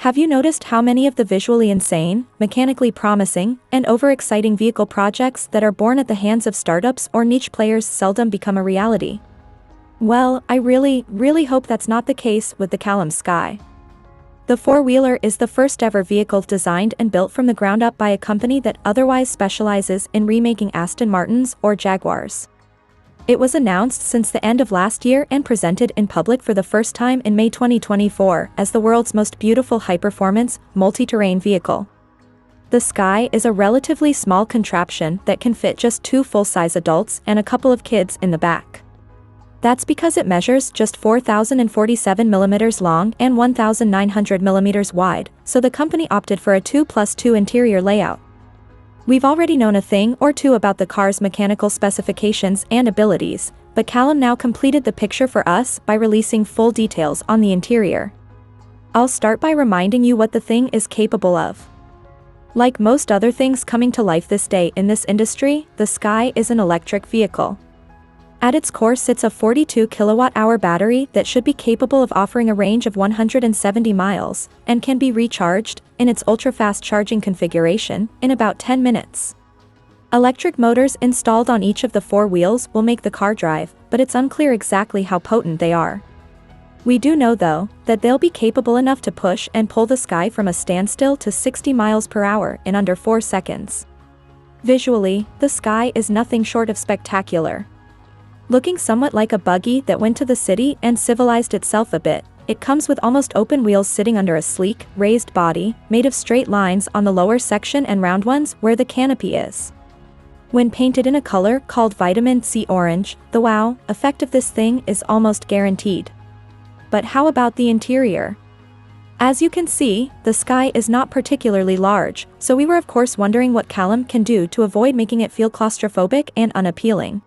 Have you noticed how many of the visually insane, mechanically promising, and overexciting vehicle projects that are born at the hands of startups or niche players seldom become a reality? Well, I really hope that's not the case with the Callum Skye. The four-wheeler is the first ever vehicle designed and built from the ground up by a company that otherwise specializes in remaking Aston Martins or Jaguars. It was announced since the end of last year and presented in public for the first time in May 2024 as the world's most beautiful high-performance, multi-terrain vehicle. The Skye is a relatively small contraption that can fit just two full-size adults and a couple of kids in the back. That's because it measures just 4,047 millimeters long and 1,900 millimeters wide, so the company opted for a 2+2 interior layout. We've already known a thing or two about the car's mechanical specifications and abilities, but Callum now completed the picture for us by releasing full details on the interior. I'll start by reminding you what the thing is capable of. Like most other things coming to life this day in this industry, the Skye is an electric vehicle. At its core sits a 42 kilowatt-hour battery that should be capable of offering a range of 170 miles, and can be recharged, in its ultra-fast charging configuration, in about 10 minutes. Electric motors installed on each of the four wheels will make the car drive, but it's unclear exactly how potent they are. We do know though, that they'll be capable enough to push and pull the Skye from a standstill to 60 miles per hour in under 4 seconds. Visually, the Skye is nothing short of spectacular. Looking somewhat like a buggy that went to the city and civilized itself a bit, it comes with almost open wheels sitting under a sleek, raised body, made of straight lines on the lower section and round ones where the canopy is. When painted in a color called vitamin C orange, the wow effect of this thing is almost guaranteed. But how about the interior? As you can see, the Skye is not particularly large, so we were of course wondering what Callum can do to avoid making it feel claustrophobic and unappealing.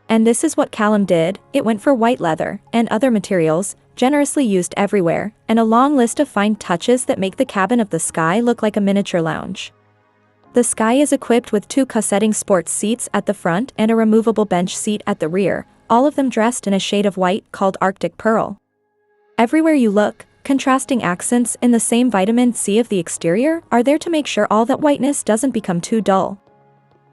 And this is what Callum did. It went for white leather and other materials, generously used everywhere, and a long list of fine touches that make the cabin of the Skye look like a miniature lounge. The Skye is equipped with two cassetting sports seats at the front and a removable bench seat at the rear, all of them dressed in a shade of white called Arctic Pearl. Everywhere you look, contrasting accents in the same vitamin C of the exterior are there to make sure all that whiteness doesn't become too dull.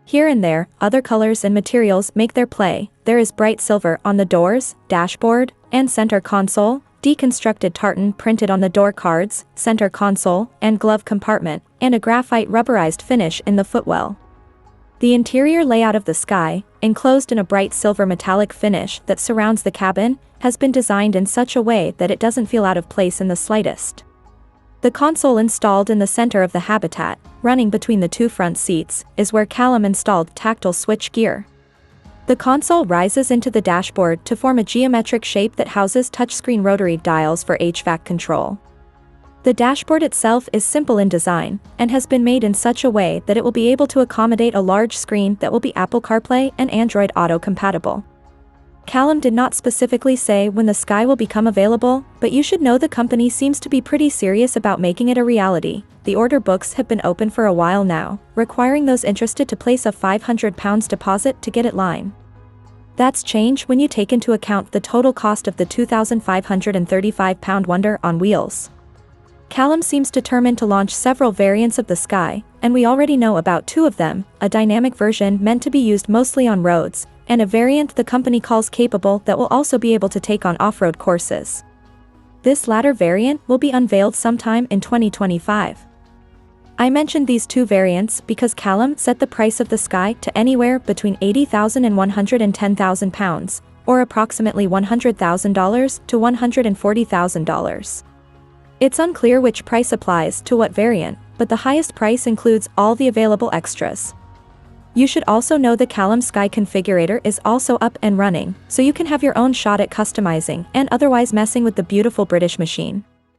Here and there, other colors and materials make their play. There is bright silver on the doors, dashboard, and center console, deconstructed tartan printed on the door cards, center console, and glove compartment, and a graphite rubberized finish in the footwell. The interior layout of the Skye, enclosed in a bright silver metallic finish that surrounds the cabin, has been designed in such a way that it doesn't feel out of place in the slightest. The console installed in the center of the habitat, running between the two front seats, is where Callum installed tactile switch gear. The console rises into the dashboard to form a geometric shape that houses touchscreen rotary dials for HVAC control. The dashboard itself is simple in design, and has been made in such a way that it will be able to accommodate a large screen that will be Apple CarPlay and Android Auto compatible. Callum did not specifically say when the Skye will become available, but you should know the company seems to be pretty serious about making it a reality. The order books have been open for a while now, requiring those interested to place a £500 deposit to get it line. That's change when you take into account the total cost of the £2,535 wonder on wheels. Callum seems determined to launch several variants of the Skye, and we already know about two of them, a dynamic version meant to be used mostly on roads, and a variant the company calls capable that will also be able to take on off-road courses. This latter variant will be unveiled sometime in 2025. I mentioned these two variants because Callum set the price of the Skye to anywhere between £80,000 and £110,000, or approximately $100,000 to $140,000. It's unclear which price applies to what variant, but the highest price includes all the available extras. You should also know the Callum Skye configurator is also up and running, so you can have your own shot at customizing and otherwise messing with the beautiful British machine.